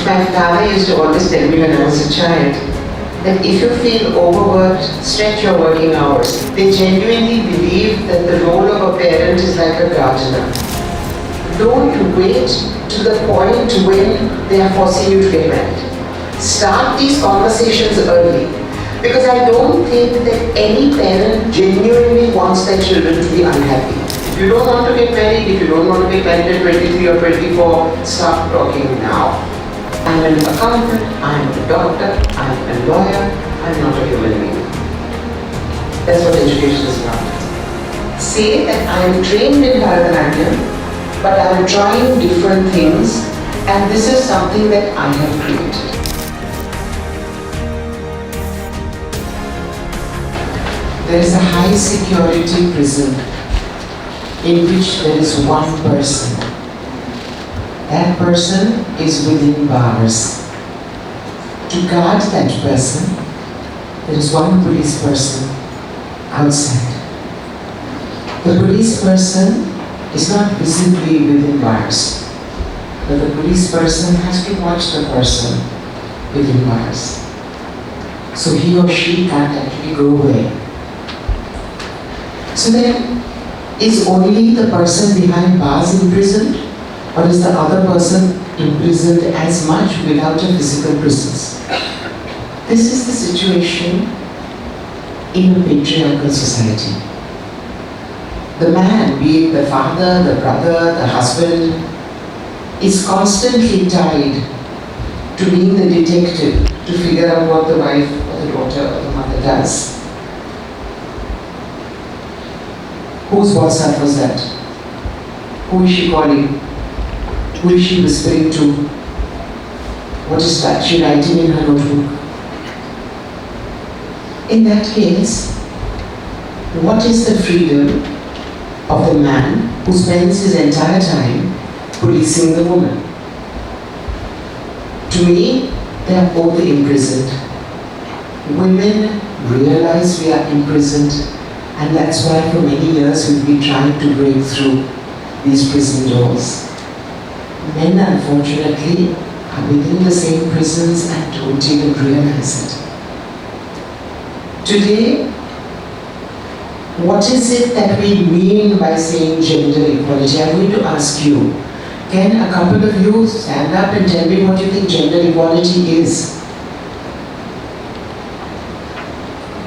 My father used to always tell me when I was a child that if you feel overworked, stretch your working hours. They genuinely believe that the role of a parent is like a gardener. Don't wait to the point when they are forcing you to get married. Start these conversations early. Because I don't think that any parent genuinely wants their children to be unhappy. If you don't want to get married, if you don't want to get married at 23 or 24, start talking now. I'm an accountant, I'm a doctor, I'm a lawyer, I'm not a human being. That's what education is about. Say that I'm trained in Bharatanatyam, but I'm trying different things, and this is something that I have created. There is a high security prison in which there is one person. That person is within bars. To guard that person, there is one police person outside. The police person is not visibly within bars, but the police person has to watch the person within bars. So he or she can't actually go away. So then, is only the person behind bars imprisoned, or is the other person imprisoned as much without a physical presence? This is the situation in a patriarchal society. The man, be it the father, the brother, the husband, is constantly tied to being the detective to figure out what the wife or the daughter or the mother does. Whose WhatsApp was that? Who is she calling? Who is she whispering to? What is that she writing in her notebook? In that case, what is the freedom of the man who spends his entire time policing the woman? To me, they are both imprisoned. Women realize we are imprisoned, and that's why for many years we've been trying to break through these prison doors. Men, unfortunately, are within the same prisons and don't even realize it. Today, what is it that we mean by saying gender equality? I'm going to ask you, can a couple of you stand up and tell me what you think gender equality is?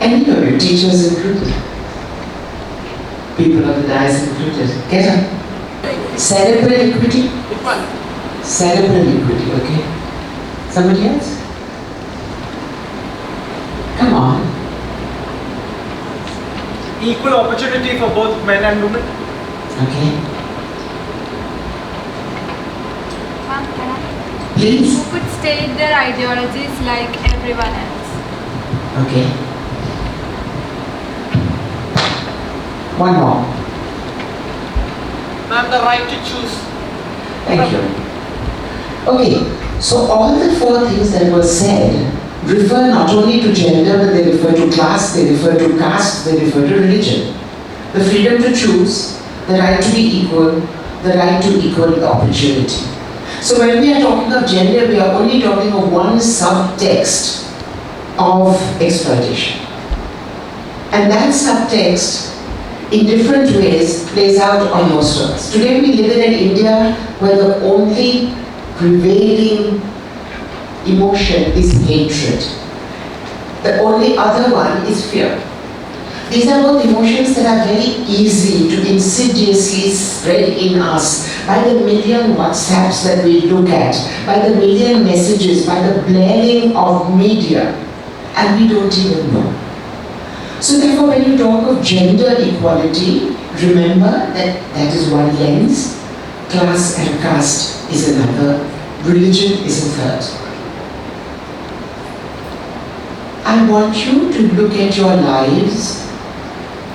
Any of you, teachers included, people of the dais included, get up. Cerebral equity? Cerebral equity, okay. Somebody else? Come on. Equal opportunity for both men and women. Okay. Please. Who could state their ideologies like everyone else. Okay. One more. Ma'am, the right to choose. Thank you. Okay, so all the four things that were said refer not only to gender, but they refer to class, they refer to caste, they refer to religion. The freedom to choose, the right to be equal, the right to equal opportunity. So when we are talking of gender, we are only talking of one subtext of exploitation. And that subtext, in different ways, plays out on most of us. Today we live in an India where the only prevailing emotion is hatred. The only other one is fear. These are both emotions that are very easy to insidiously spread in us by the million WhatsApps that we look at, by the million messages, by the blaring of media, and we don't even know. So therefore, when you talk of gender equality, remember that that is one lens, class and caste is another, religion is a third. I want you to look at your lives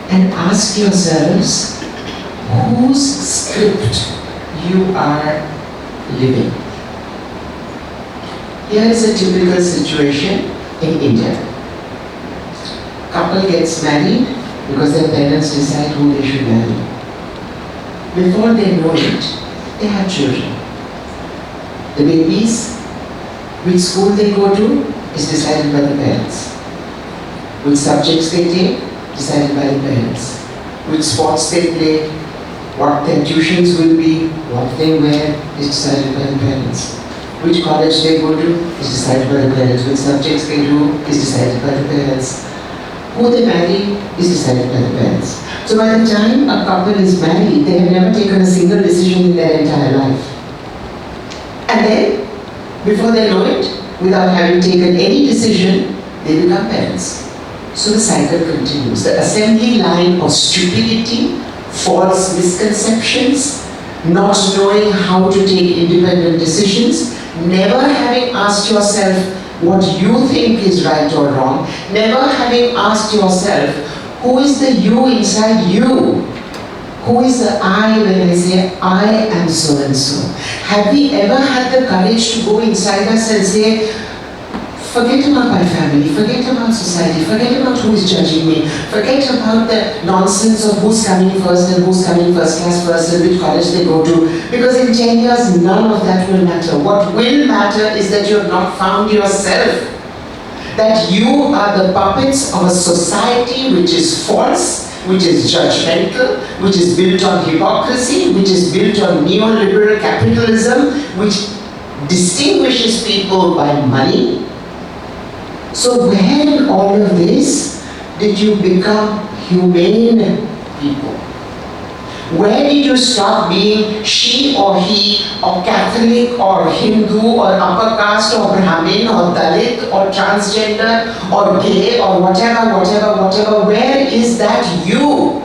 and ask yourselves whose script you are living. Here is a typical situation in India. Couple gets married because their parents decide who they should marry. Before they know it, they have children. The babies Which school they go to is decided by the parents. Which subjects they take, decided by the parents. Which sports they play, what their tuitions will be, what they wear, is decided by the parents. Which college they go to is decided by the parents. Which subjects they do is decided by the parents. Who they marry is decided by the parents. So by the time a couple is married, they have never taken a single decision in their entire life. And then, before they know it, without having taken any decision, they become parents. So the cycle continues. The assembly line of stupidity, false misconceptions, not knowing how to take independent decisions, never having asked yourself what you think is right or wrong, never having asked yourself who is the you inside you. Who is the I when I say I am so and so? Have we ever had the courage to go inside us and say, forget about my family, forget about society, forget about who is judging me, forget about the nonsense of who's coming first and who's coming first class first and which college they go to, because in 10 years none of that will matter. What will matter is that you have not found yourself, that you are the puppets of a society which is false, which is judgmental, which is built on hypocrisy, which is built on neoliberal capitalism, which distinguishes people by money. So where in all of this did you become humane people? Where did you stop being she or he or Catholic or Hindu or upper caste or Brahmin or Dalit or transgender or gay or whatever? Where is that you?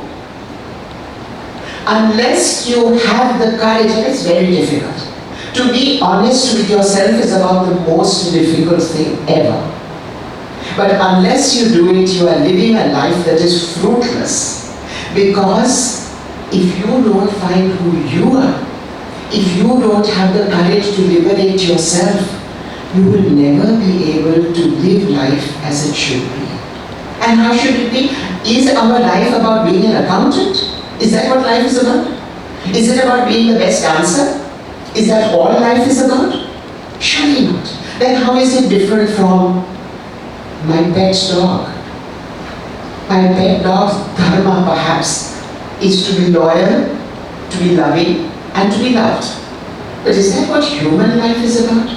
Unless you have the courage, and it's very difficult. To be honest with yourself is about the most difficult thing ever. But unless you do it, you are living a life that is fruitless. Because if you don't find who you are, if you don't have the courage to liberate yourself, you will never be able to live life as it should be. And how should it be? Is our life about being an accountant? Is that what life is about? Is it about being the best dancer? Is that all life is about? Surely not. Then how is it different from my pet dog? My pet dog's dharma perhaps is to be loyal, to be loving, and to be loved. But is that what human life is about?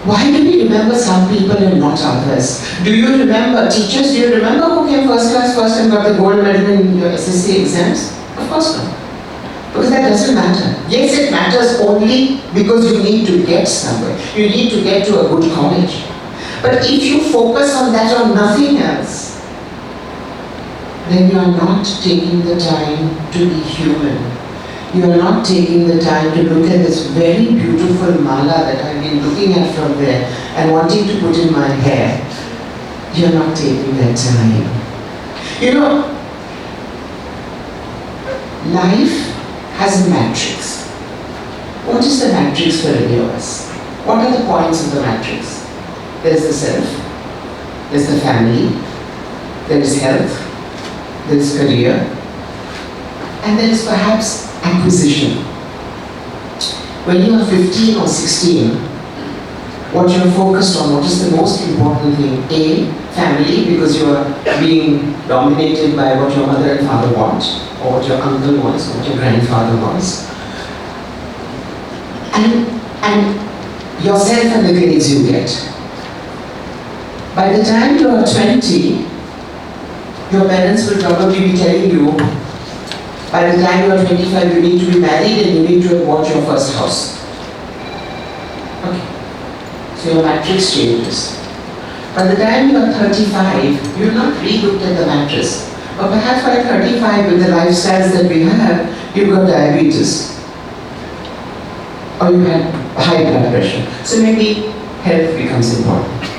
Why do we remember some people and not others? Do you remember, teachers, do you remember who came first class first and got the gold medal in your SSC exams? Of course not. Because that doesn't matter. Yes, it matters only because you need to get somewhere. You need to get to a good college. But if you focus on that or nothing else, then you are not taking the time to be human. You are not taking the time to look at this very beautiful mala that I've been looking at from there and wanting to put in my hair. You are not taking that time. You know, life has a matrix. What is the matrix for any of us? What are the points of the matrix? There is the self, there is the family, there is health, there is career, and there is perhaps acquisition. When you are 15 or 16, what you are focused on, what is the most important thing? A, family, because you are being dominated by what your mother and father want, or what your uncle wants, or what your grandfather wants. And yourself and the grades you get. By the time you are 20, your parents will probably be telling you, by the time you are 25, you need to be married and you need to have bought your first house. Okay. So your matrix changes. By the time you are 35, you have not re-looked at the matrix. But perhaps by 35, with the lifestyles that we have, you've got diabetes. Or you have high blood pressure. So maybe health becomes important.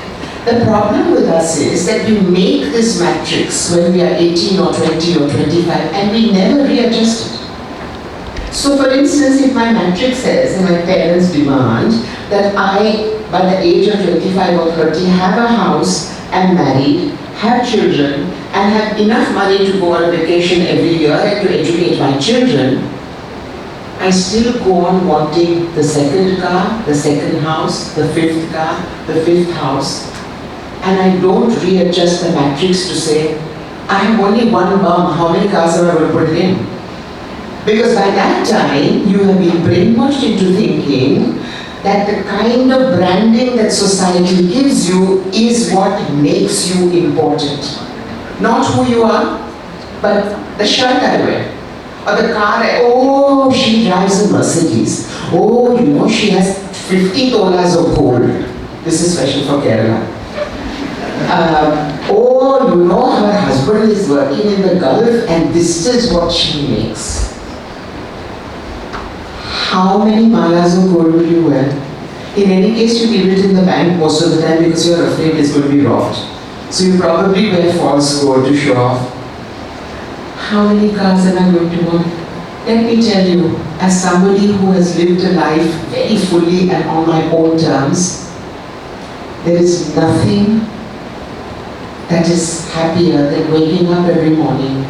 The problem with us is that we make this matrix when we are 18 or 20 or 25 and we never readjust it. So for instance, if my matrix says and my parents demand that I, by the age of 25 or 30, have a house, am married, have children, and have enough money to go on a vacation every year and to educate my children, I I still go on wanting the second car, the second house, the fifth car, the fifth house. And I don't readjust the matrix to say, I have only one bum, how many cars am I going to put in? Because by that time, you have been brainwashed into thinking that the kind of branding that society gives you is what makes you important. Not who you are, but the shirt I wear. Or the car, oh, she drives a Mercedes. Oh, you know, she has 50 tolas of gold. This is special for Kerala. Oh, you know, her husband is working in the Gulf and this is what she makes. How many malas of gold will you wear? In any case, you leave it in the bank most of the time because you're afraid it's going to be robbed. So you probably wear false gold to show off. How many cars am I going to own? Let me tell you, as somebody who has lived a life very fully and on my own terms, there is nothing that is happier than waking up every morning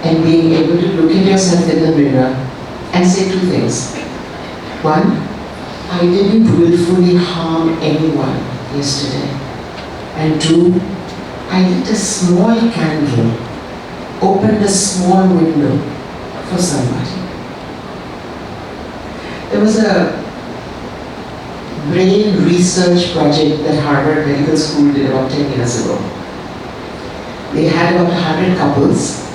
and being able to look at yourself in the mirror and say two things. One, I didn't willfully harm anyone yesterday. And two, I lit a small candle, opened a small window for somebody. There was a brain research project that Harvard Medical School did about 10 years ago. They had about 100 couples.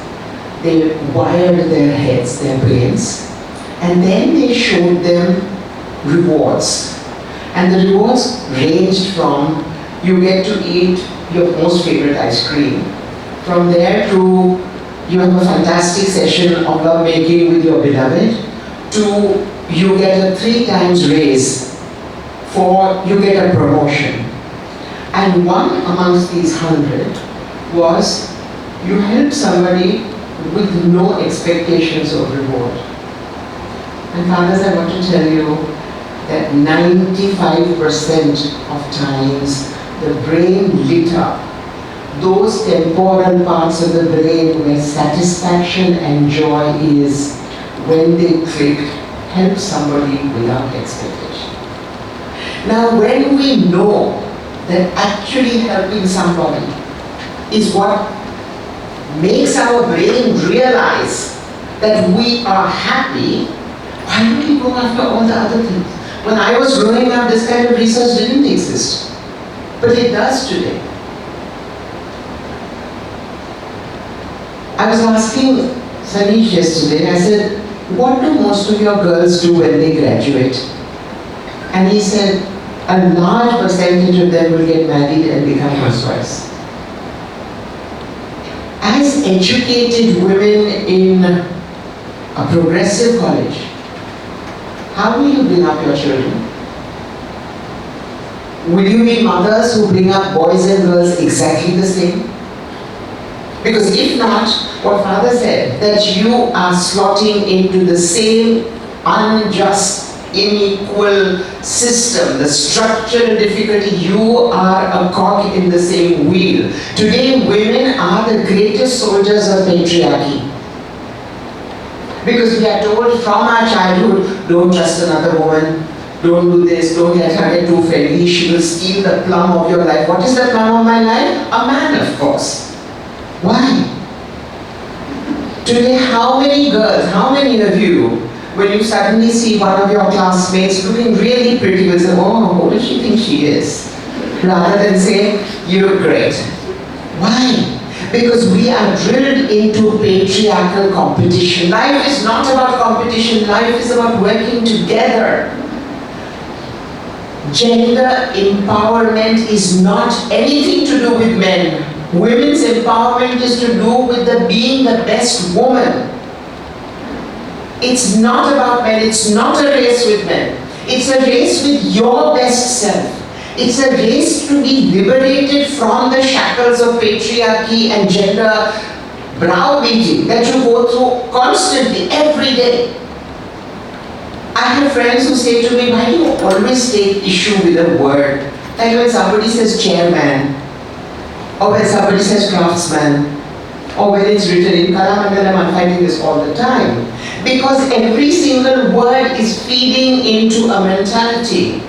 They wired their heads, their brains, and then they showed them rewards. And the rewards ranged from you get to eat your most favorite ice cream, from there to you have a fantastic session of love making with your beloved, to you get a 3 times raise, for you get a promotion. And one amongst these 100 was you help somebody with no expectations of reward. And fathers, I want to tell you that 95% of times the brain lit up. Those temporal parts of the brain where satisfaction and joy is, when they click, help somebody without expectation. Now, when we know that actually helping somebody is what makes our brain realize that we are happy, why don't we go after all the other things? When I was growing up, this kind of research didn't exist, but it does today. I was asking Sanish yesterday, I said, what do most of your girls do when they graduate? And he said, a large percentage of them will get married and become housewives. As educated women in a progressive college, how will you bring up your children? Will you be mothers who bring up boys and girls exactly the same? Because if not, what father said, that you are slotting into the same unjust, unequal system, the structural difficulty, you are a cog in the same wheel. Today, women are the greatest soldiers of patriarchy. Because we are told from our childhood, don't trust another woman, don't do this, don't let her get too friendly, she will steal the plum of your life. What is the plum of my life? A man, of course. Why? Today, how many girls, how many of you, when you suddenly see one of your classmates looking really pretty, will say, oh, who does she think she is? Rather than say, you look great. Why? Because we are drilled into patriarchal competition. Life is not about competition, life is about working together. Gender empowerment is not anything to do with men. Women's empowerment is to do with being the best woman. It's not about men, it's not a race with men. It's a race with your best self. It's a race to be liberated from the shackles of patriarchy and gender browbeating that you go through constantly, every day. I have friends who say to me, why do you always take issue with a word? Like when somebody says chairman, or when somebody says craftsman, or when it's written in Kalamandalam, I'm finding this all the time. Because every single word is feeding into a mentality.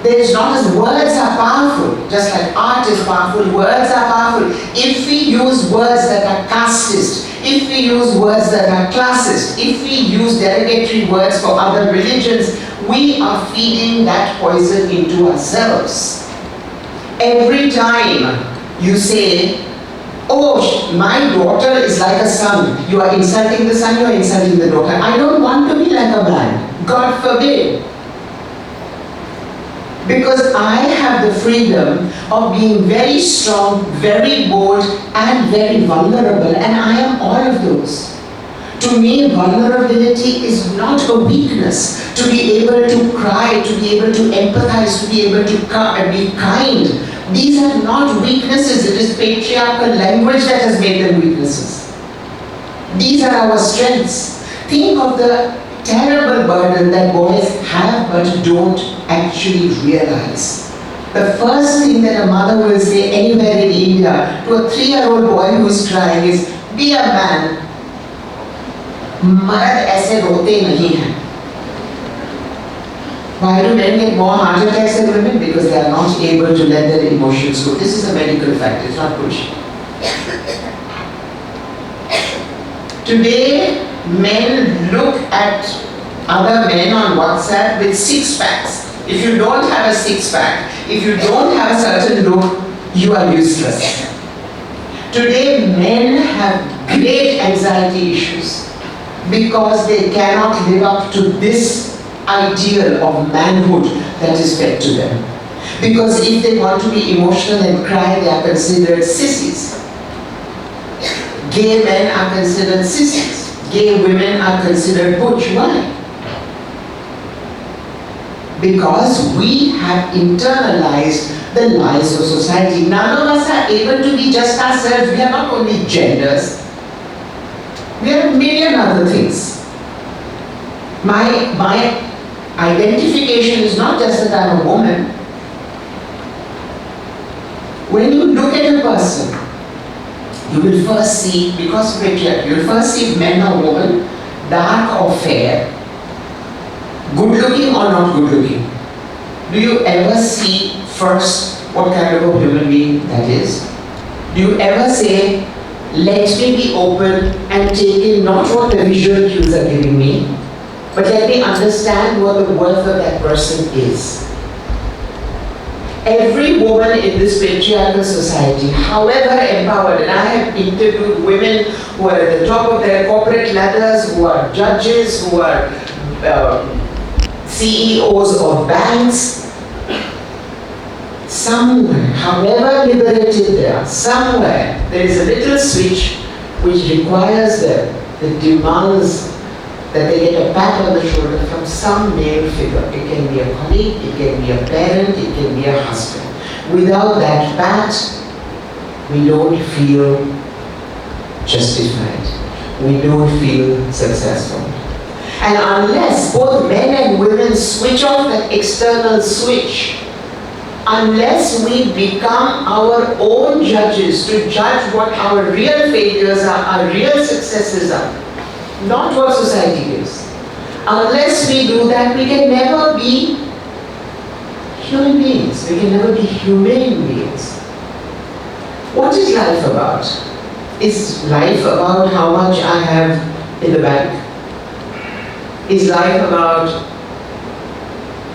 There is not as words are powerful, just like art is powerful, words are powerful. If we use words that are casteist, if we use words that are classist, if we use derogatory words for other religions, we are feeding that poison into ourselves. Every time you say, oh, my daughter is like a son, you are insulting the son, you are insulting the daughter. I don't want to be like a man, God forbid. Because I have the freedom of being very strong, very bold, and very vulnerable, and I am all of those. To me, vulnerability is not a weakness. To be able to cry, to be able to empathize, to be able to be kind, these are not weaknesses. It is patriarchal language that has made them weaknesses. These are our strengths. Think of the terrible burden that boys have but don't actually realize. The first thing that a mother will say anywhere in India to a 3-year-old boy who is crying is, be a man. मर्द ऐसे रोते नहीं हैं. Why do men get more heart attacks than women? Because they are not able to let their emotions go. This is a medical fact, it's not bullshit. Today, men look at other men on WhatsApp with 6-packs. If you don't have a 6-pack, if you don't have a certain look, you are useless. Today, men have great anxiety issues because they cannot live up to this ideal of manhood that is fed to them. Because if they want to be emotional and cry, they are considered sissies. Gay men are considered sissies. Gay women are considered butch. Why? Because we have internalized the lies of society. None of us are able to be just ourselves. We are not only genders. We are a million other things. My identification is not just that I'm a woman. When you look at a person, you will first see, because of patriarchy, you will first see if men or women, dark or fair, good looking or not good looking. Do you ever see first what kind of a human being that is? Do you ever say, let me be open and take in not what the visual cues are giving me, but let me understand what the worth of that person is? Every woman in this patriarchal society, however empowered, and I have interviewed women who are at the top of their corporate ladders, who are judges, who are CEOs of banks, somewhere, however liberated they are, somewhere there is a little switch which requires them, that demands that they get a pat on the shoulder from some male figure. It can be a colleague, it can be a parent, it can be a husband. Without that pat, we don't feel justified. We don't feel successful. And unless both men and women switch off that external switch, unless we become our own judges to judge what our real failures are, our real successes are, not what society gives. Unless we do that, we can never be human beings. We can never be humane beings. What is life about? Is life about how much I have in the bank? Is life about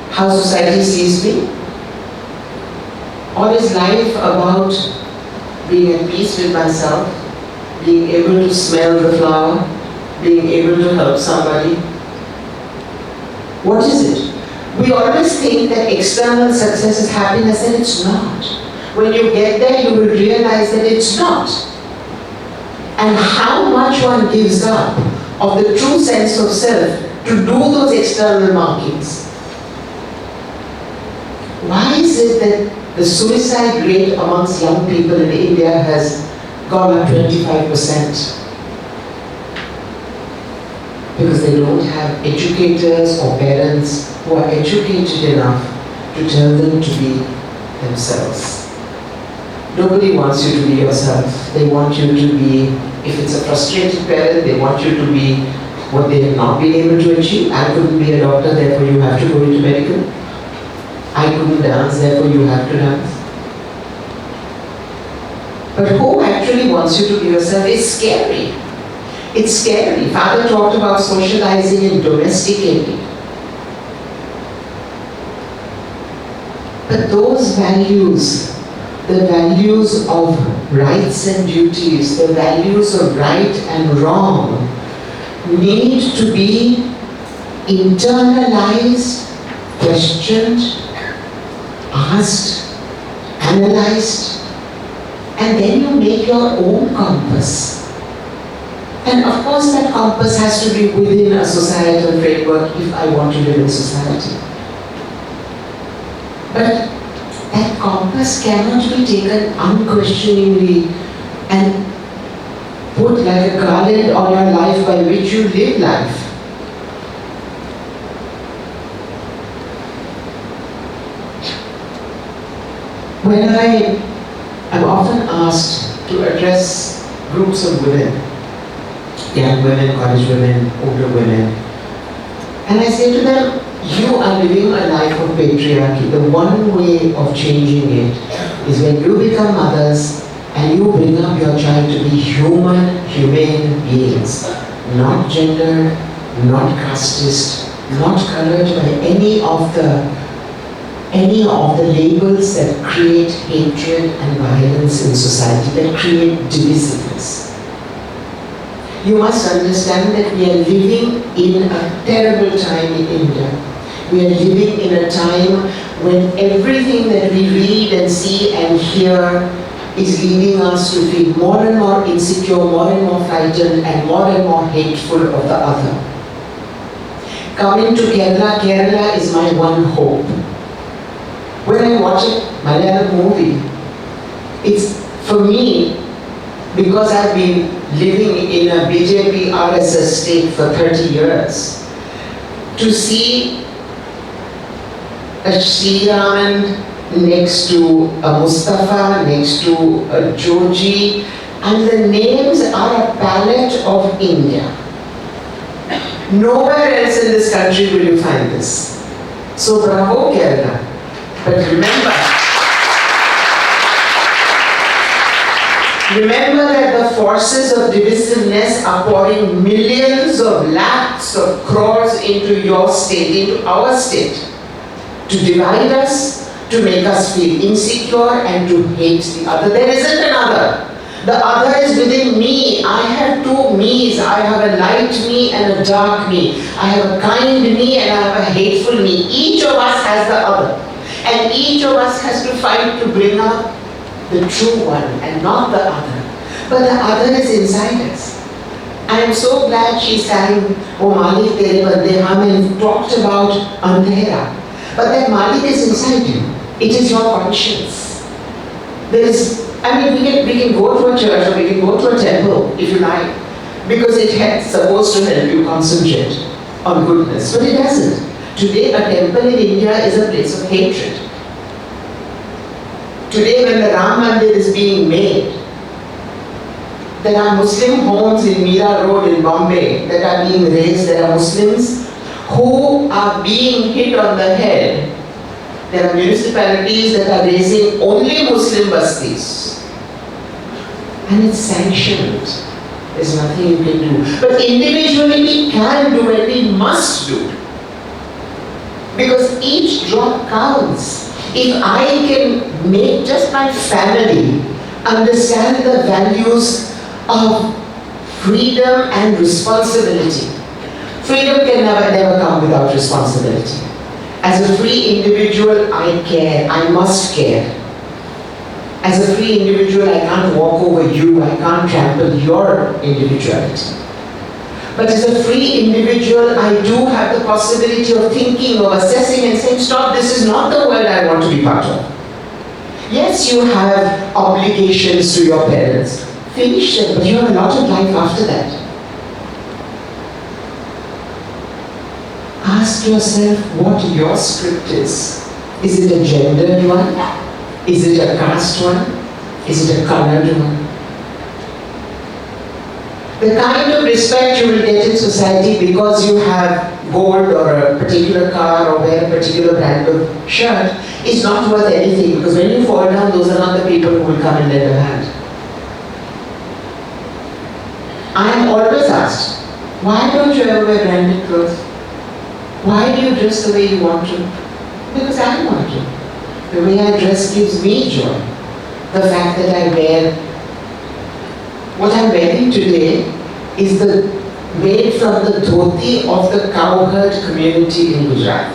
how society sees me? Or is life about being at peace with myself, being able to smell the flower, being able to help somebody? What is it? We always think that external success is happiness, and it's not. When you get there, you will realize that it's not. And how much one gives up of the true sense of self to do those external markings. Why is it that the suicide rate amongst young people in India has gone up 25%? Because they don't have educators or parents who are educated enough to tell them to be themselves. Nobody wants you to be yourself. They want you to be If it's a frustrated parent, they want you to be what they have not been able to achieve. I couldn't be a doctor, therefore you have to go into medical. I couldn't dance, therefore you have to dance. But who actually wants you to be yourself is scary. It's scary. Father talked about socializing and domesticating. But those values, the values of rights and duties, the values of right and wrong, need to be internalized, questioned, asked, analyzed, and then you make your own compass. And of course that compass has to be within a societal framework if I want to live in society. But that compass cannot be taken unquestioningly and put like a garland on your life by which you live life. When I'm often asked to address groups of women, young women, college women, older women, and I say to them, you are living a life of patriarchy. The one way of changing it is when you become mothers and you bring up your child to be humane beings, not gendered, not casteist, not colored by any of the labels that create hatred and violence in society, that create divisiveness. You must understand that we are living in a terrible time in India. We are living in a time when everything that we read and see and hear is leading us to feel more and more insecure, more and more frightened, and more hateful of the other. Coming to Kerala is my one hope. When I watch a Malayalam movie, it's for me, because I've been living in a BJP RSS state for 30 years, to see a Sriraman next to a Mustafa, next to a Joji, and the names are a palette of India. Nowhere else in this country will you find this. So bravo Kerala. But remember that the forces of divisiveness are pouring millions of lakhs of crores into your state, into our state, to divide us, to make us feel insecure and to hate the other. There isn't another. The other is within me. I have two me's. I have a light me and a dark me. I have a kind me and I have a hateful me. Each of us has the other. And each of us has to fight to bring out the true one and not the other. But the other is inside us. I am so glad she sang O Malik Tere Bande Hum and talked about Andhera. But that Malik is inside you. It is your conscience. There is, we can go to a church or we can go to a temple if you like, because it is supposed to help you concentrate on goodness, but it doesn't. Today a temple in India is a place of hatred. Today when the Ram Mandir is being made, there are Muslim homes in Mira Road in Bombay that are being raised. There are Muslims who are being hit on the head. There are municipalities that are raising only Muslim bastis. And it's sanctioned. There's nothing you can do. But individually we can do and we must do. Because each drop counts. If I can make just my family understand the values of freedom and responsibility. Freedom can never come without responsibility. As a free individual, I care, I must care. As a free individual, I can't walk over you, I can't trample your individuality. But as a free individual, I do have the possibility of thinking, of assessing and saying, stop, this is not the world I want to be part of. Yes, you have obligations to your parents. Finish them, but you have a lot of life after that. Ask yourself what your script is. Is it a gendered one? Is it a caste one? Is it a colored one? The kind of respect you will get in society because you have gold or a particular car or wear a particular brand of shirt is not worth anything, because when you fall down, those are not the people who will come and lend a hand. I am always asked, why don't you ever wear branded clothes? Why do you dress the way you want to? Because I want to. The way I dress gives me joy. The fact that I wear, what I'm wearing today is made from the dhoti of the cowherd community in Gujarat.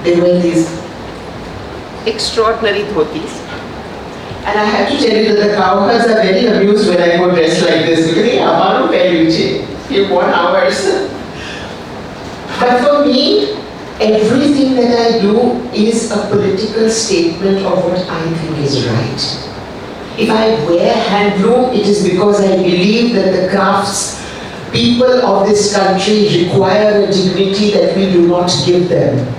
They wear these extraordinary dhotis. And I have to tell you that the cowherds are very amused when I go dressed like this, because they are you want hours. But for me, everything that I do is a political statement of what I think is right. If I wear handloom, it is because I believe that the crafts people of this country require a dignity that we do not give them.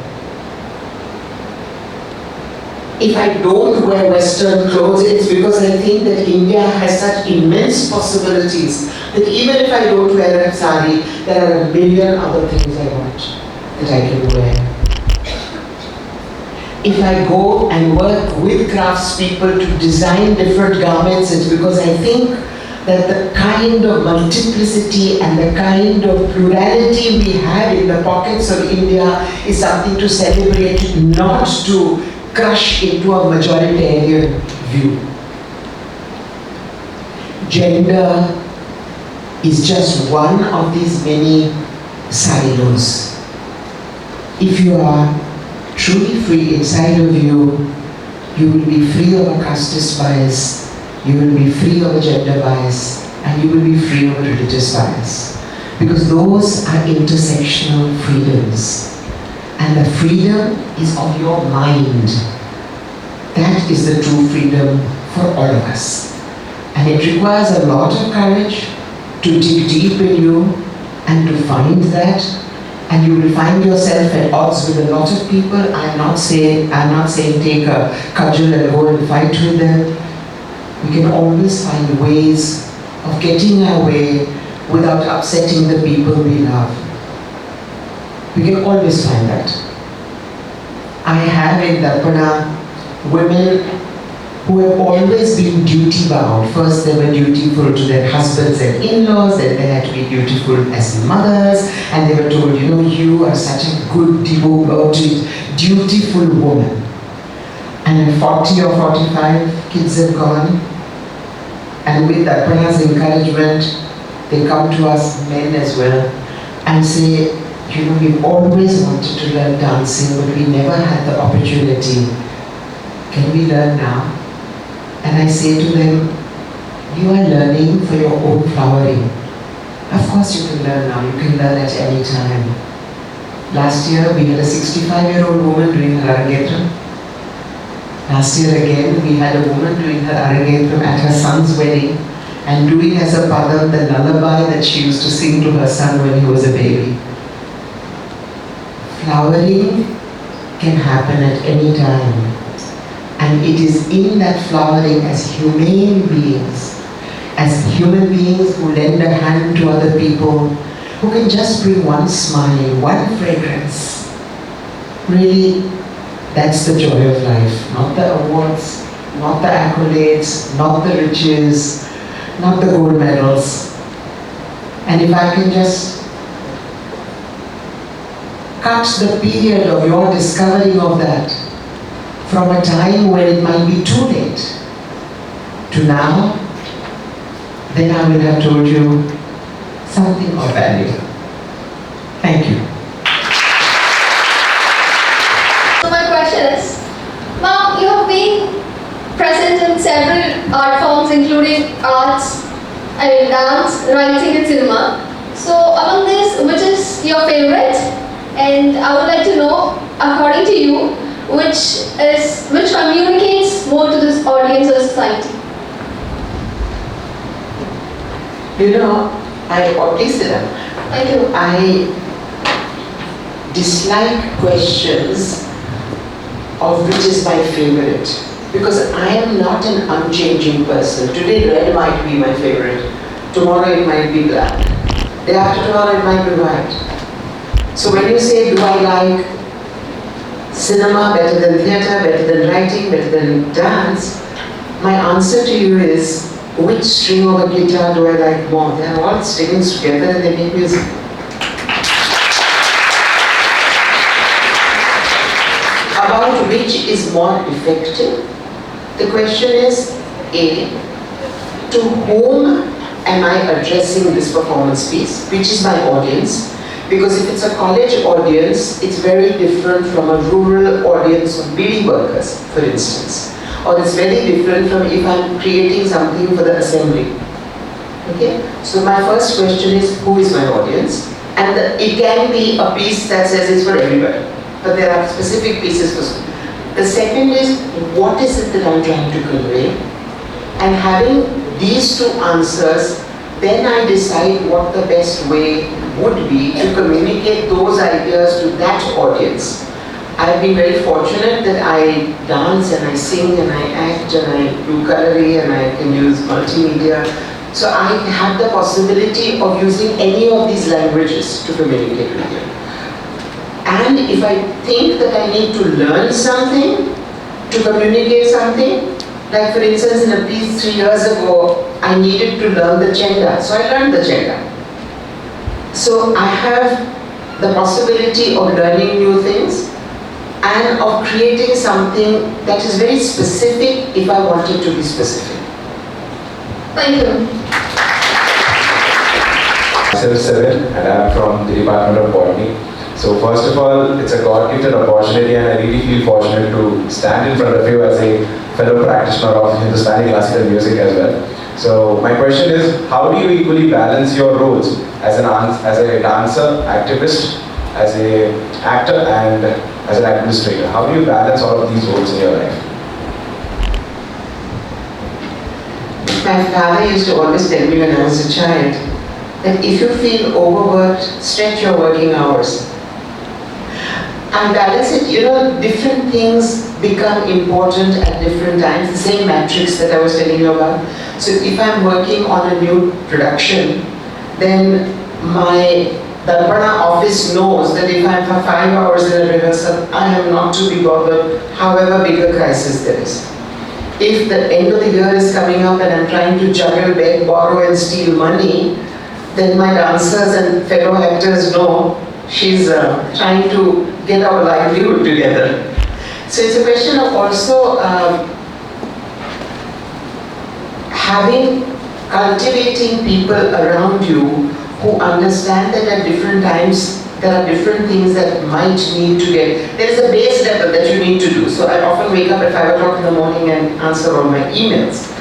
If I don't wear Western clothes, it's because I think that India has such immense possibilities that even if I don't wear a sari, there are a million other things I want that I can wear. If I go and work with craftspeople to design different garments, it's because I think that the kind of multiplicity and the kind of plurality we have in the pockets of India is something to celebrate, not to crush into a majoritarian view. Gender is just one of these many silos. If you are truly free inside of you, you will be free of a casteist bias, you will be free of a gender bias, and you will be free of a religious bias. Because those are intersectional freedoms. And the freedom is of your mind. That is the true freedom for all of us. And it requires a lot of courage to dig deep in you and to find that. And you will find yourself at odds with a lot of people. I'm not saying take a cudgel and go and fight with them. We can always find ways of getting our way without upsetting the people we love. We can always find that. I have in Darpana women who have always been duty bound. First they were dutiful to their husbands and in-laws, then they had to be dutiful as mothers, and they were told, you are such a good, devoted, dutiful woman. And at 40 or 45, kids have gone, and with Darpana's encouragement, they come to us, men as well, and say, we've always wanted to learn dancing, but we never had the opportunity. Can we learn now? And I say to them, you are learning for your own flowering. Of course you can learn now, you can learn at any time. Last year we had a 65-year-old woman doing her Arangetram. Last year again we had a woman doing her Arangetram at her son's wedding and doing as a padam the lullaby that she used to sing to her son when he was a baby. Flowering can happen at any time. And it is in that flowering as humane beings, as human beings who lend a hand to other people, who can just bring one smile, one fragrance. Really, that's the joy of life. Not the awards, not the accolades, not the riches, not the gold medals. And if I can just cut the period of your discovering of that from a time when it might be too late to now, then I will have told you something of value. Thank you. So my question is, Ma'am, you have been present in several art forms including arts, dance, writing and cinema. So among these, which is your favorite? And I would like to know, according to you, which communicates more to this audience or society? Please sit down. Thank you. I dislike questions of which is my favorite, because I am not an unchanging person. Today red might be my favorite, Tomorrow it might be black. Day after tomorrow it might be white. So when you say, do I like cinema better than theatre, better than writing, better than dance, my answer to you is, which string of a guitar do I like more? They are all strings together and they make music. About which is more effective, the question is, A, to whom am I addressing this performance piece, which is my audience? Because if it's a college audience, it's very different from a rural audience of beauty workers, for instance. Or it's very different from if I'm creating something for the assembly. Okay? So my first question is, who is my audience? And it can be a piece that says it's for everybody. But there are specific pieces for school. The second is, what is it that I'm trying to convey? And having these two answers, then I decide what the best way would be to communicate those ideas to that audience. I've been very fortunate that I dance and I sing and I act and I do cutlery and I can use multimedia. So I have the possibility of using any of these languages to communicate with you. And if I think that I need to learn something to communicate something, like for instance in a piece 3 years ago, I needed to learn the gender, so I learned the gender. So I have the possibility of learning new things and of creating something that is very specific if I want it to be specific. Thank you. Myself Seven, and I'm from the Department of Botany. So first of all, it's a God-gifted opportunity and I really feel fortunate to stand in front of you as a fellow practitioner of Hindustani classical music as well. So my question is, how do you equally balance your roles as a dancer, activist, as an actor and as an administrator? How do you balance all of these roles in your life? My father used to always tell me when I was a child that if you feel overworked, stretch your working hours. And balance it, different things become important at different times, the same matrix that I was telling you about. So if I'm working on a new production, then my Darpana office knows that if I'm for 5 hours in a rehearsal, I am not to be bothered, however big a crisis there is. If the end of the year is coming up and I'm trying to juggle, beg, borrow and steal money, then my dancers and fellow actors know she's trying to get our livelihood together. So it's a question of also cultivating people around you who understand that at different times there are different things that might need to get. There is a base level that you need to do. So I often wake up at 5 o'clock in the morning and answer all my emails.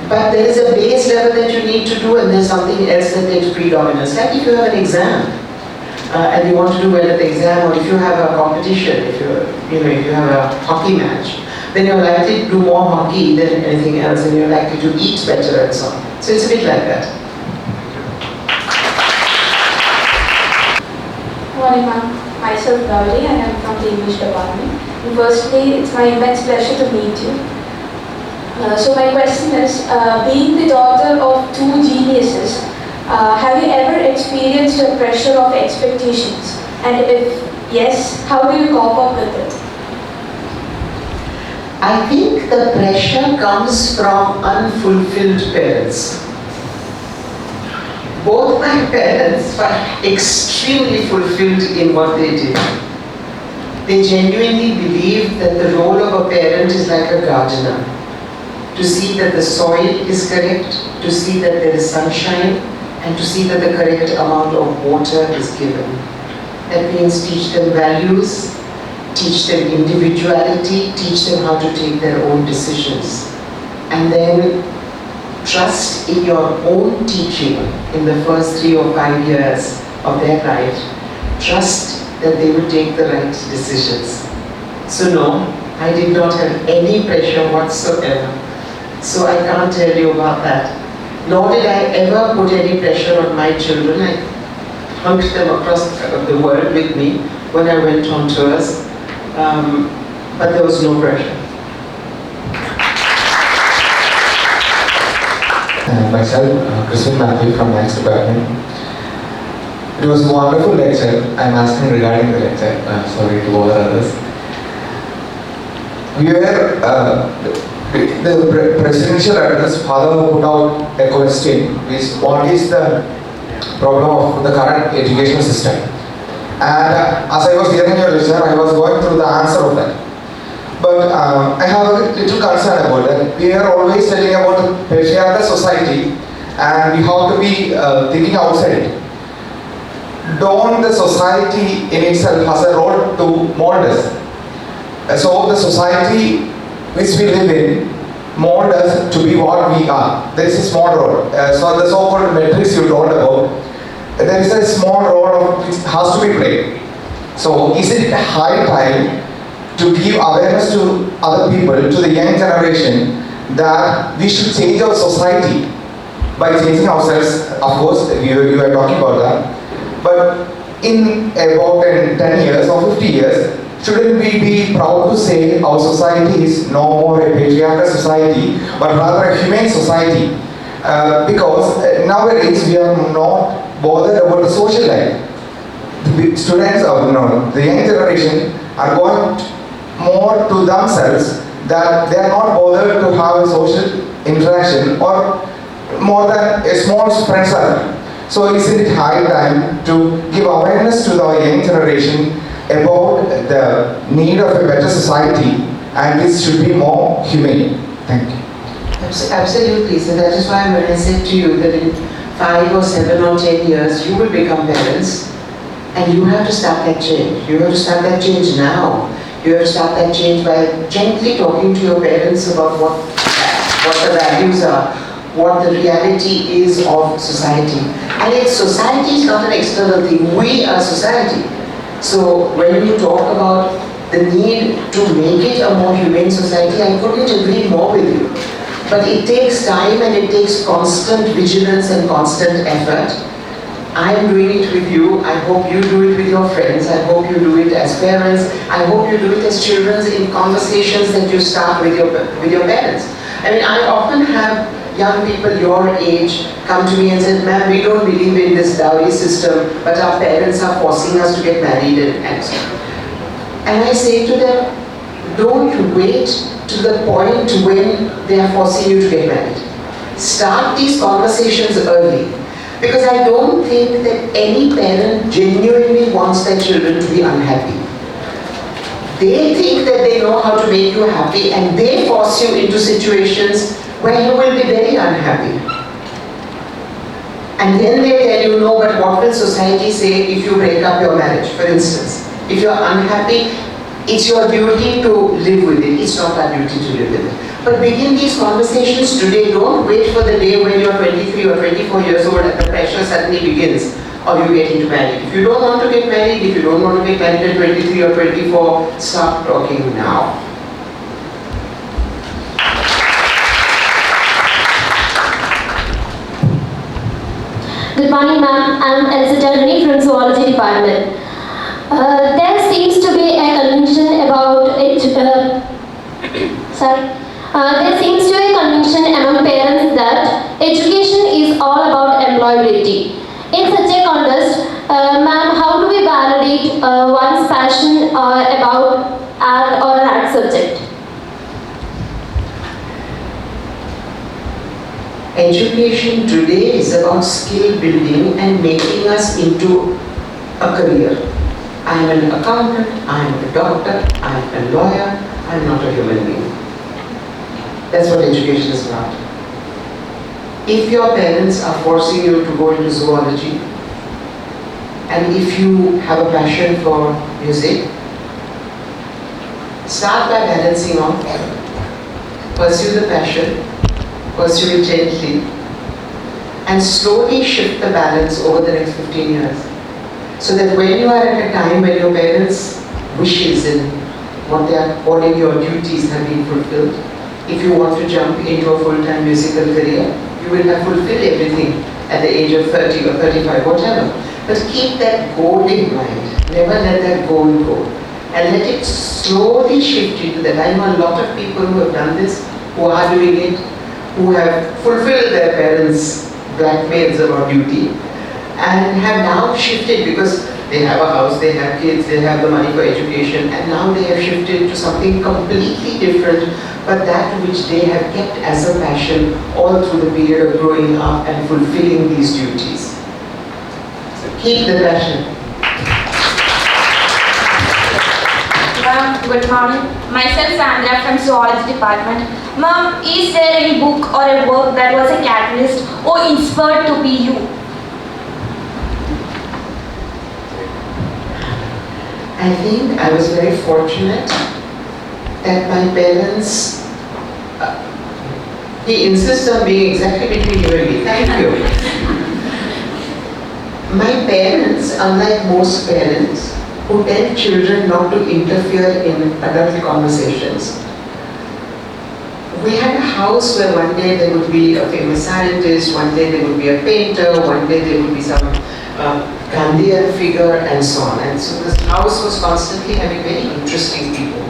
But there is a base level that you need to do and there's something else that takes predominance. Like if you have an exam and you want to do well at the exam, or if you have a competition, if you have a hockey match, then you're likely to do more hockey than anything else and you're likely to eat better and so on. So it's a bit like that. Good morning, ma'am. Myself, Gauri, and I'm from the English department. And firstly, it's my immense pleasure to meet you. So my question is, being the daughter of two geniuses, have you ever experienced a pressure of expectations? And if yes, how do you cope up with it? I think the pressure comes from unfulfilled parents. Both my parents were extremely fulfilled in what they did. They genuinely believed that the role of a parent is like a gardener. To see that the soil is correct, to see that there is sunshine, and to see that the correct amount of water is given. That means teach them values, teach them individuality, teach them how to take their own decisions. And then trust in your own teaching in the first 3 or 5 years of their life. Trust that they will take the right decisions. So no, I did not have any pressure whatsoever. So I can't tell you about that. Nor did I ever put any pressure on my children. I hunked them across the world with me when I went on tours. But there was no pressure. myself, Crispin Matthew from Maths Department. It was a wonderful lecture. I'm asking regarding the lecture. Sorry to bother others. We were, the presidential address, Father put out a question, which what is the problem of the current educational system? And as I was hearing your lecture, I was going through the answer of that. But I have a little concern about that. We are always telling about the patriarchal society, and we have to be thinking outside it. Don't the society in itself has a role to mold us? So the society which we live in mold us to be what we are. There is a small role. So the so-called metrics you told about, there is a small role which has to be played. So is it high time to give awareness to other people, to the young generation, that we should change our society by changing ourselves? Of course, you are talking about that. But in about 10 years or 50 years, shouldn't we be proud to say our society is no more a patriarchal society, but rather a humane society? Because nowadays we are not bothered about the social life. The students, the young generation are going more to themselves, that they are not bothered to have a social interaction or more than a small friend circle. So isn't it high time to give awareness to the young generation about the need of a better society, and this should be more humane? Thank you. Absolutely. So that is why when I said to you that in 5 or 7 or 10 years you will become parents, and you have to start that change. You have to start that change now. You have to start that change by gently talking to your parents about what the values are, what the reality is of society. And society is not an external thing. We are society. So when you talk about the need to make it a more humane society, I couldn't agree more with you. But it takes time, and it takes constant vigilance and constant effort. I'm doing it with you. I hope you do it with your friends. I hope you do it as parents. I hope you do it as children in conversations that you start with your parents. I mean, I often have young people your age come to me and say, "Ma'am, we don't believe in this dowry system, but our parents are forcing us to get married and so on." And I say to them, don't wait to the point when they are forcing you to get married. Start these conversations early. Because I don't think that any parent genuinely wants their children to be unhappy. They think that they know how to make you happy, and they force you into situations where you will be very unhappy. And then they tell you, no, but what will society say if you break up your marriage, for instance? If you're unhappy, it's your duty to live with it. It's not our duty to live with it. But begin these conversations today. Don't wait for the day when you're 23 or 24 years old and the pressure suddenly begins, or you get into married. If you don't want to get married, if you don't want to get married at 23 or 24, start talking now. Good morning, ma'am. I'm Elsa Tardani from Zoology Department. There seems to be a confusion about it. There seems to be a confusion among parents that education is all about employability. In such a context, ma'am, how do we validate one's passion about art or an art subject? Education today is about skill building and making us into a career. I am an accountant, I am a doctor, I am a lawyer, I am not a human being. That's what education is about. If your parents are forcing you to go into zoology, and if you have a passion for music, start by balancing off. Pursue the passion, pursue it gently, and slowly shift the balance over the next 15 years. So that when you are at a time when your parents' wishes and what they are calling your duties have been fulfilled, if you want to jump into a full-time musical career, you will have fulfilled everything at the age of 30 or 35, whatever. But keep that goal in mind. Never let that goal go. And let it slowly shift into that. I know a lot of people who have done this, who are doing it, who have fulfilled their parents' blackmails about duty and have now shifted because they have a house, they have kids, they have the money for education, and now they have shifted to something completely different, but that which they have kept as a passion all through the period of growing up and fulfilling these duties. So keep the passion. Good morning. Myself Sandra from Zoology Department. Ma'am, is there any book or a work that was a catalyst or inspired to be you? I think I was very fortunate that my parents, he insists on being exactly between you and me. Thank you. My parents, unlike most parents, who tell children not to interfere in adult conversations. We had a house where one day there would be a famous scientist, one day there would be a painter, one day there would be some Gandhian figure, and so on. And so this house was constantly having very interesting people.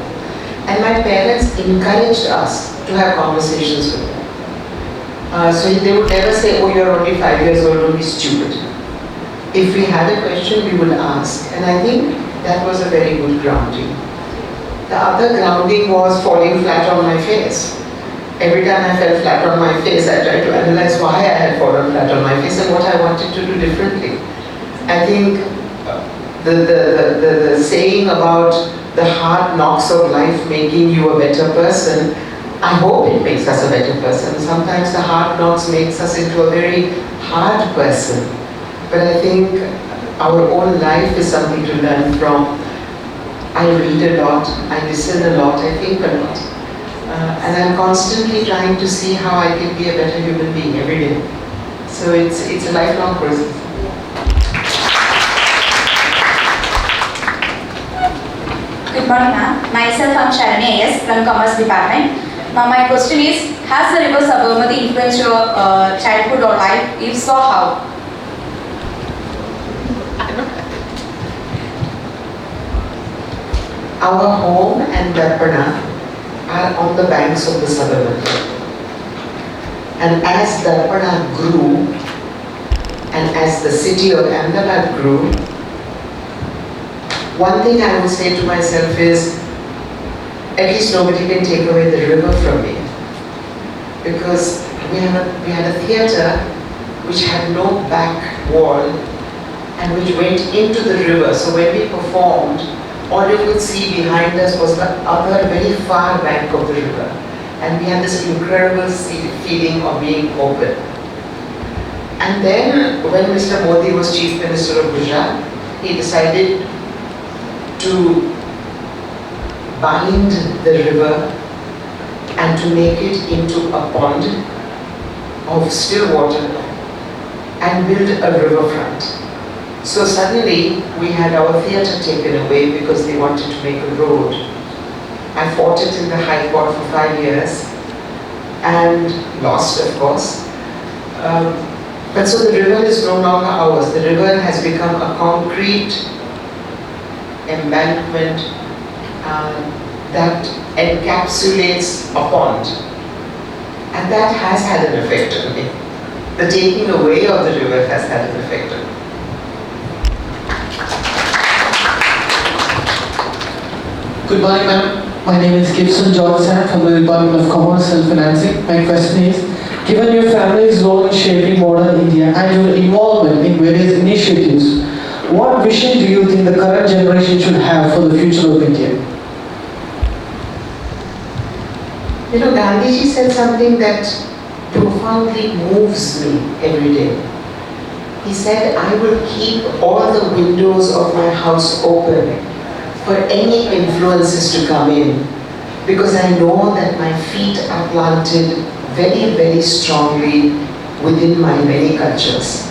And my parents encouraged us to have conversations with them. So they would never say, oh, you're only 5 years old, don't be stupid. If we had a question, we would ask. And I think that was a very good grounding. The other grounding was falling flat on my face. Every time I fell flat on my face, I tried to analyze why I had fallen flat on my face and what I wanted to do differently. I think the saying about the hard knocks of life making you a better person, I hope it makes us a better person. Sometimes the hard knocks makes us into a very hard person. But I think our own life is something to learn from. I read a lot, I listen a lot, I think a lot. And I'm constantly trying to see how I can be a better human being every day. So it's a lifelong process. Good morning, ma'am. Myself, I'm Sharmi AS from Commerce Department. Now, my question is, has the river Sabarmati influenced your childhood or life? If so, how? Our home and Darpana are on the banks of the Sarabhai. And as Darpana grew, and as the city of Ahmedabad grew, one thing I would say to myself is, at least nobody can take away the river from me. Because we had a theatre which had no back wall and which went into the river. So when we performed, all you could see behind us was the other very far bank of the river. And we had this incredible feeling of being open. And then when Mr. Modi was Chief Minister of Bhushan, he decided to bind the river and to make it into a pond of still water and build a riverfront. So suddenly we had our theatre taken away because they wanted to make a road. I fought it in the High Court for 5 years and lost, of course. But so the river is no longer ours. The river has become a concrete embankment that encapsulates a pond. And that has had an effect on me. The taking away of the river has had an effect on me. Good morning, ma'am. My name is Gibson Johnson from the Department of Commerce and Financing. My question is, given your family's role in shaping modern India and your involvement in various initiatives, what vision do you think the current generation should have for the future of India? You know, Gandhiji said something that profoundly moves me every day. He said, I will keep all the windows of my house open for any influences to come in, because I know that my feet are planted very, very strongly within my many cultures.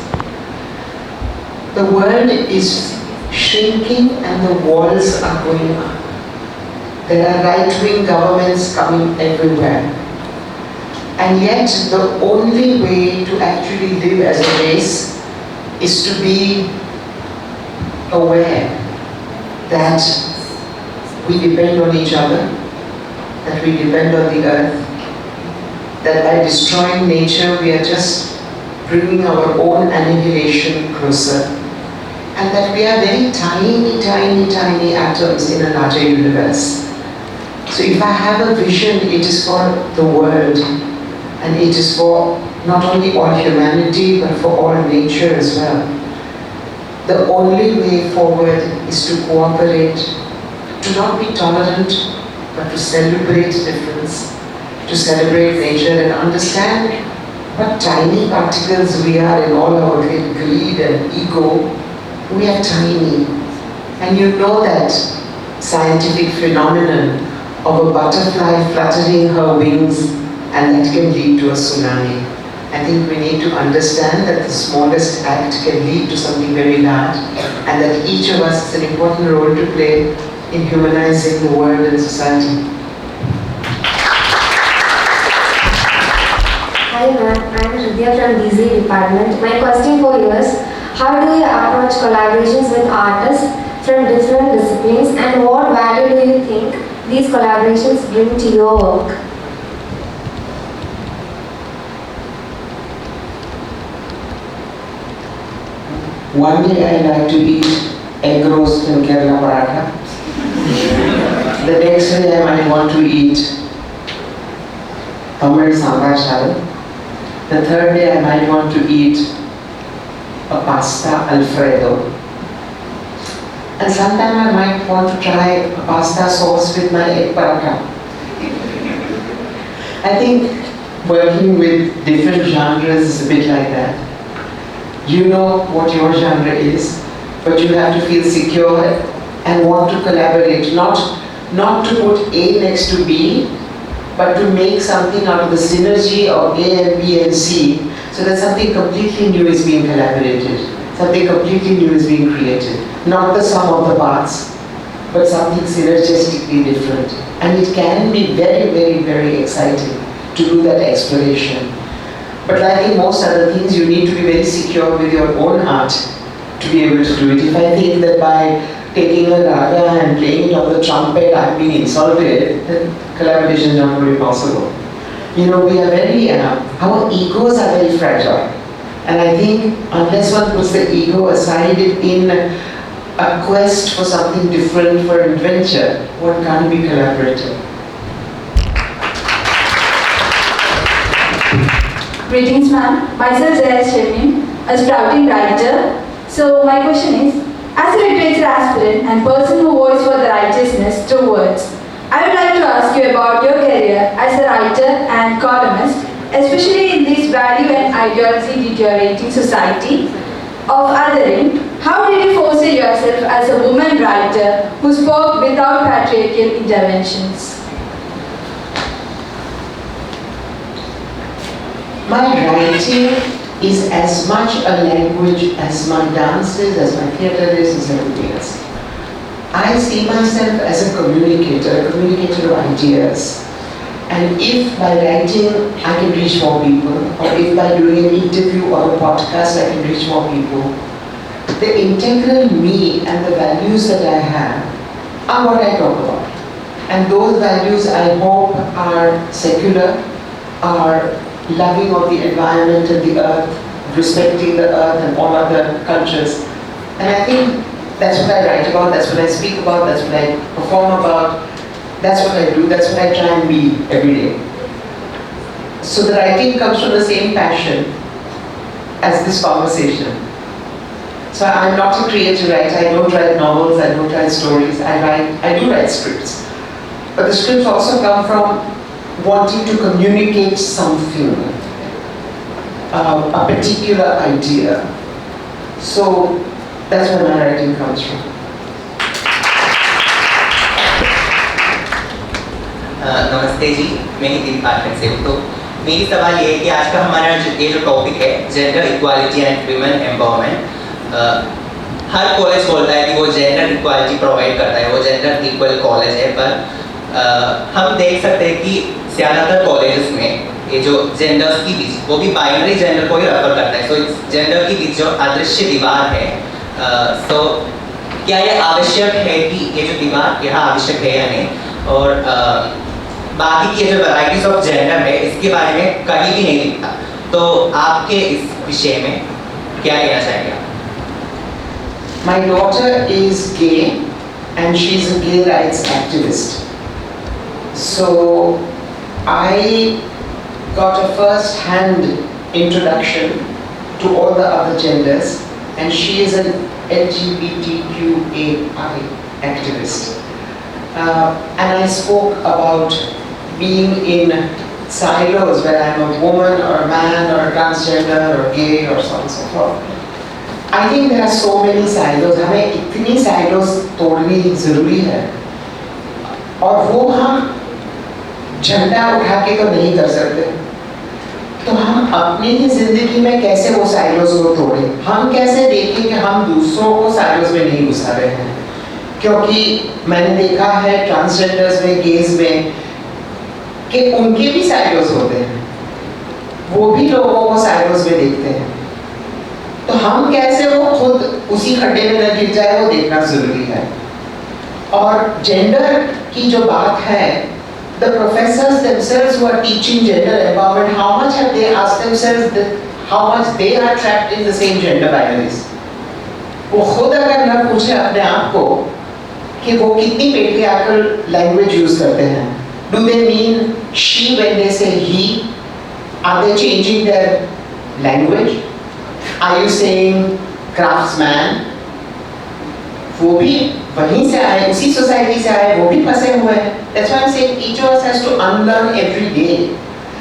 The world is shrinking and the walls are going up. There are right-wing governments coming everywhere. And yet the only way to actually live as a race is to be aware that we depend on each other, that we depend on the earth, that by destroying nature we are just bringing our own annihilation closer, and that we are very tiny, tiny, tiny atoms in a larger universe. So if I have a vision, it is for the world, and it is for not only all humanity, but for all nature as well. The only way forward is to cooperate, to not be tolerant, but to celebrate difference, to celebrate nature and understand what tiny particles we are in all our greed and ego. We are tiny. And you know that scientific phenomenon of a butterfly fluttering her wings, and that can lead to a tsunami. I think we need to understand that the smallest act can lead to something very large, and that each of us has an important role to play in humanizing the world and society. Hi ma'am, I am Ridhya from DZ department. My question for you is, how do you approach collaborations with artists from different disciplines, and what value do you think these collaborations bring to your work? One day I like to eat egg roast and Kerala paratha. The next day I might want to eat Tamil sambar salad. The third day I might want to eat a pasta alfredo. And sometime I might want to try a pasta sauce with my egg paratha. I think working with different genres is a bit like that. You know what your genre is, but you have to feel secure and want to collaborate, not to put A next to B, but to make something out of the synergy of A and B and C, so that something completely new is being collaborated, something completely new is being created. Not the sum of the parts, but something synergistically different. And it can be very, very, very exciting to do that exploration. But like in most other things, you need to be very secure with your own art to be able to do it. If I think that by taking a raga and playing it on the trumpet, I've been insulted, then collaboration is not very possible. You know, we are very, our egos are very fragile. And I think unless one puts the ego aside in a quest for something different, for adventure, one can't be collaborative. Greetings ma'am, myself Jaya Shermin, a sprouting writer. So my question is, as a literature aspirant and person who voices for the righteousness through words, I would like to ask you about your career as a writer and columnist, especially in this value and ideology deteriorating society of othering. How did you foresee yourself as a woman writer who spoke without patriarchal interventions? My writing is as much a language as my dance is, as my theatre is, as everything else. I see myself as a communicator of ideas. And if by writing I can reach more people, or if by doing an interview or a podcast I can reach more people, the integral me and the values that I have are what I talk about. And those values I hope are secular, are loving of the environment and the earth, respecting the earth and all other cultures. And I think that's what I write about, that's what I speak about, that's what I perform about, that's what I do, that's what I try and be every day. So the writing comes from the same passion as this conversation. So I'm not a creative writer, I don't write novels, I don't write stories, I do write scripts. But the scripts also come from wanting to communicate something, a particular idea. So that's where my writing comes from. नमस्ते जी, मैं ही department से हूँ। तो मेरी सवाल ये है कि आज का हमारा ये जो टॉपिक है gender equality and women empowerment, her college बोलता है कि वो जेंडर इक्वालिटी प्रोवाइड करता है, वो जेंडर इक्वल कॉलेज है, पर हम देख सकते हैं कि ज़्यादातर कॉलेजेस में ये जो जेंडर्स की बीच, वो भी बाइनरी जेंडर को ही रेफर करता है। सो इस जेंडर की बीच जो अदृश्य दीवार है, सो क्या ये आवश्यक है कि ये जो दीवार यहाँ आवश्यक है या नहीं, और बाकी की जो वैराइटीज ऑफ जेंडर है इसके बारे में कहीं भी नहीं लिखता। तो आपके इस विषय में क्या कहना चाहेंगे आप? My daughter is gay and she's a gay rights activist. So I got a first-hand introduction to all the other genders, and she is an LGBTQAI activist. And I spoke about being in silos where I'm a woman or a man or a transgender or gay or so on and so forth. I think there are so many silos. हमें इतनी silos तोड़नी जरूरी है, और वो हम झंडा उठा के तो नहीं कर सकते। तो हम अपनी ही जिंदगी में कैसे वो silos को तोड़ें? हम कैसे देखें कि हम दूसरों को silos में नहीं घुसा रहे हैं? क्योंकि मैंने देखा है ट्रांसजेंडर्स में, गेज में, कि उनके भी साइलोस होते हैं, वो भी लोगों को साइलोस में देखते हैं। तो हम कैसे वो खुद उसी खड्डे में न गिर जाए, वो देखना जरूरी है। और जेंडर की जो बात है, the professors themselves who are teaching gender empowerment, how much have they asked themselves that how much they are trapped in the same gender binaries? वो खुद अगर न पूछे अपने आप को कि वो कितनी patriarchal language use करते हैं, do they mean she when they say he? Are they changing their language? Are you saying craftsman? वो भी वहीं से आए, उसी सोसाइटी से आए, वो भी फंसे हुए हैं। That's why I'm saying each of us has to unlearn every day.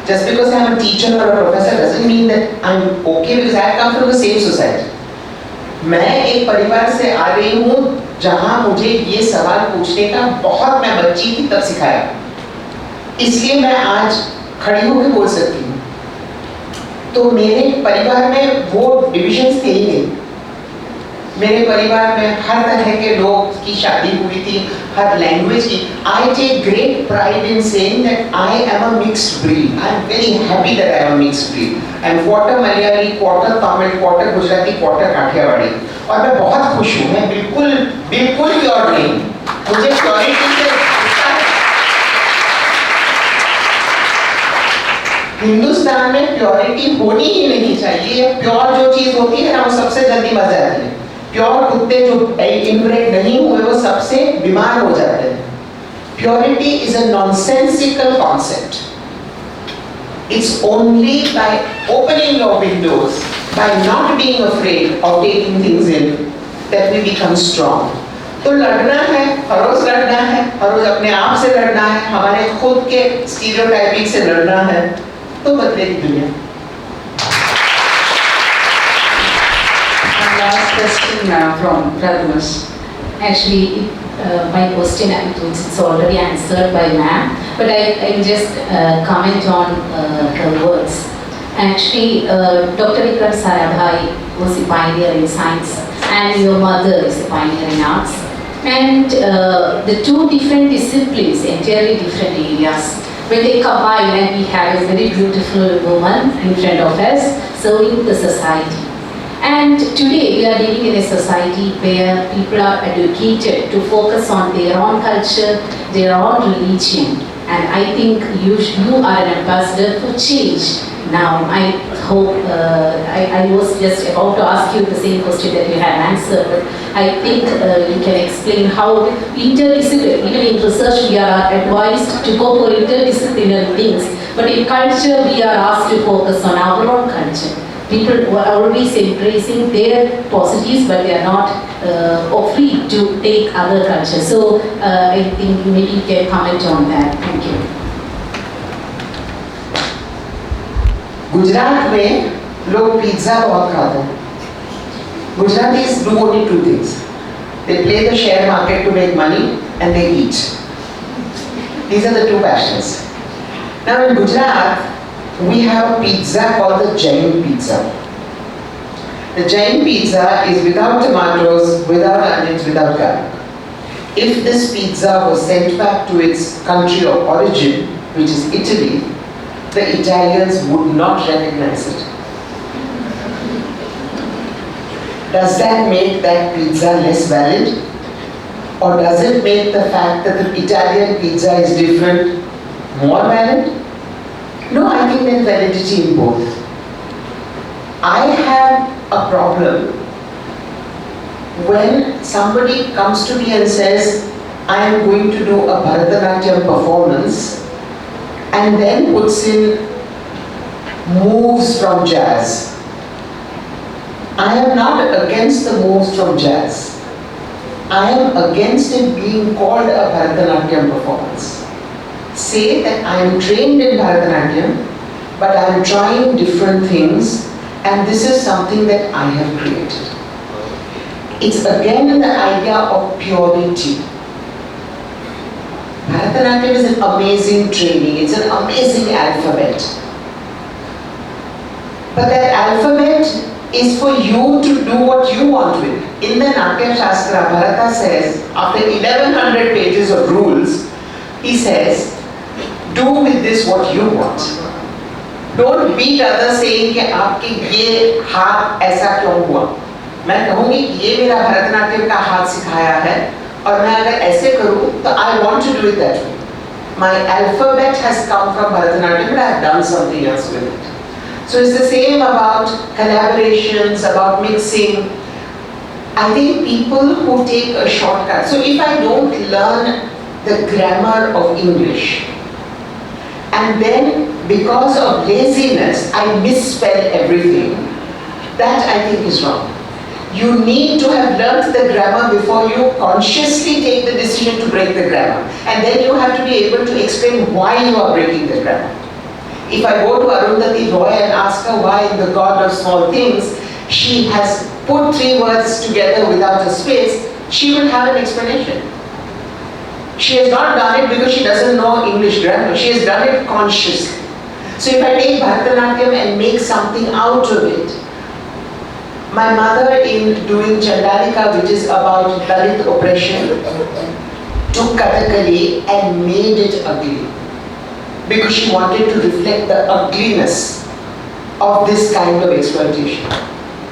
Just because I'm a teacher or a professor doesn't mean that I'm okay because I come from the same society. मैं एक परिवार से आ रही हूँ जहाँ मुझे ये सवाल पूछने का बहुत, मैं बच्ची थी तब सिखाया, इसलिए मैं आज खड़ी होकर बोल सकती हूँ। तो मेरे परिवार में वो डिविजन्स थे ही नहीं। मेरे परिवार में हर तरह के लोग की शादी हुई थी, हर लैंग्वेज की। I take great pride in saying that I am a mixed breed. I am very happy that I am a mixed breed. I am quarter Malayali, quarter Tamil, quarter Gujarati, quarter Kathiyawadi. और मैं बहुत खुश हूँ। मैं बिल्कुल pure नहीं। मुझे purity से हिंदुस्तान में प्योरिटी होनी ही नहीं चाहिए। प्योर जो चीज होती है ना, वो सबसे जल्दी मर जाती है। प्योर कुत्ते जो इनब्रेड नहीं हुए, वो सबसे बीमार हो जाते हैं। Purity is a nonsensical concept. It's only by opening your windows, by not being afraid of taking things in, that we become strong. तो लड़ना है, हर रोज लड़ना है, हर रोज अपने आप से लड़ना है, हमारे खुद के स्टीरियोटाइपिंग से लड़ना है, तो बदलेगी दुनिया। Last question from Padma. Actually, my question it's already answered by ma'am, but I'll just comment on her words. Actually, Dr. Sarabhai was a pioneer in science, and your mother is a pioneer in arts. And the two different disciplines, entirely different areas, when they combine, and we have a very beautiful woman in front of us serving the society. And today we are living in a society where people are educated to focus on their own culture, their own religion. And I think you are an ambassador for change. Now, I hope, I was just about to ask you the same question that you have answered, but I think you can explain how interdisciplinary, even in research we are advised to go for interdisciplinary things, but in culture we are asked to focus on our own culture. People are always embracing their positives, but they are not free to take other cultures. So I think maybe you can comment on that. Thank you. Gujarat में लोग pizza बहुत खाते हैं। Gujaratis do only two things. They play the share market to make money and they eat. These are the two passions. Now in Gujarat, we have a pizza called the Jain pizza. The Jain pizza is without tomatoes, without onions, without garlic. If this pizza was sent back to its country of origin, which is Italy, the Italians would not recognize it. Does that make that pizza less valid? Or does it make the fact that the Italian pizza is different more valid? No, I think there's validity in both. I have a problem when somebody comes to me and says, I am going to do a Bharatanatyam performance and then puts in moves from jazz. I am not against the moves from jazz. I am against it being called a Bharatanatyam performance. Say that I am trained in Bharatanatyam, but I am trying different things, and this is something that I have created. It's again the idea of purity. Bharatanatyam is an amazing training, it's an amazing alphabet. But that alphabet is for you to do what you want with. In the Natya Shastra, Bharata says, after 1100 pages of rules, he says, do with this what you want. Don't beat others saying कि आपके ये हाथ ऐसा क्यों हुआ. मैं कहूँगी ये मेरा भरतनाट्यम का हाथ सिखाया है और मैं अगर ऐसे करूँ तो I want to do it that way. My alphabet has come from Bharatanatyam, but I have done something else with it. So it's the same about collaborations, about mixing. I think people who take a shortcut. So if I don't learn the grammar of English, and then because of laziness, I misspell everything, that I think is wrong. You need to have learnt the grammar before you consciously take the decision to break the grammar. And then you have to be able to explain why you are breaking the grammar. If I go to Arundhati Roy and ask her why in The God of Small Things, she has put 3 words together without a space, she will have an explanation. She has not done it because she doesn't know English grammar. She has done it consciously. So if I take Bharatanatyam and make something out of it, my mother in doing Chandalika, which is about Dalit oppression, took Kathakali and made it ugly. Because she wanted to reflect the ugliness of this kind of exploitation.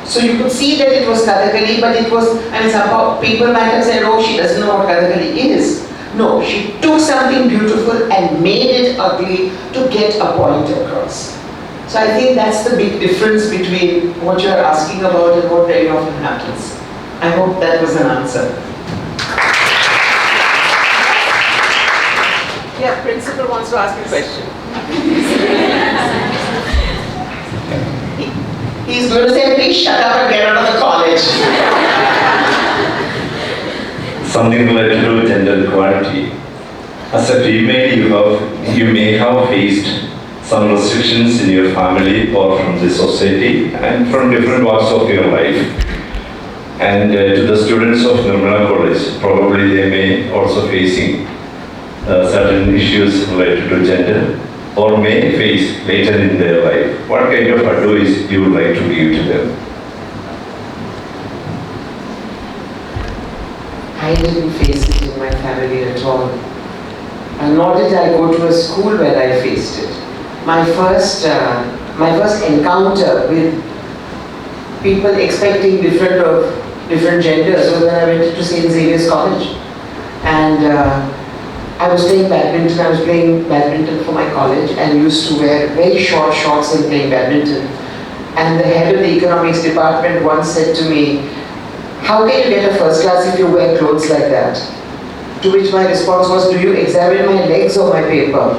So you could see that it was Kathakali, but it was, I mean, some people might have said, oh, she doesn't know what Kathakali is. No, she took something beautiful and made it ugly to get a point across. So I think that's the big difference between what you are asking about and what very often happens. I hope that was an answer. Yeah, principal wants to ask a question. He's going to say, please shut up and get out of the college. Something related to gender equality. As a female, you may have faced some restrictions in your family or from the society and from different walks of your life. And to the students of Nirmala College, probably they may also facing certain issues related to gender or may face later in their life. What kind of advice you would like to give to them? I didn't face it in my family at all. And nor did I go to a school where I faced it. My first encounter with people expecting different genders was when I went to St. Xavier's College. And I was playing badminton. I was playing badminton for my college and used to wear very short shorts and playing badminton. And the head of the economics department once said to me, how can you get a first class if you wear clothes like that? To which my response was, do you examine my legs or my paper?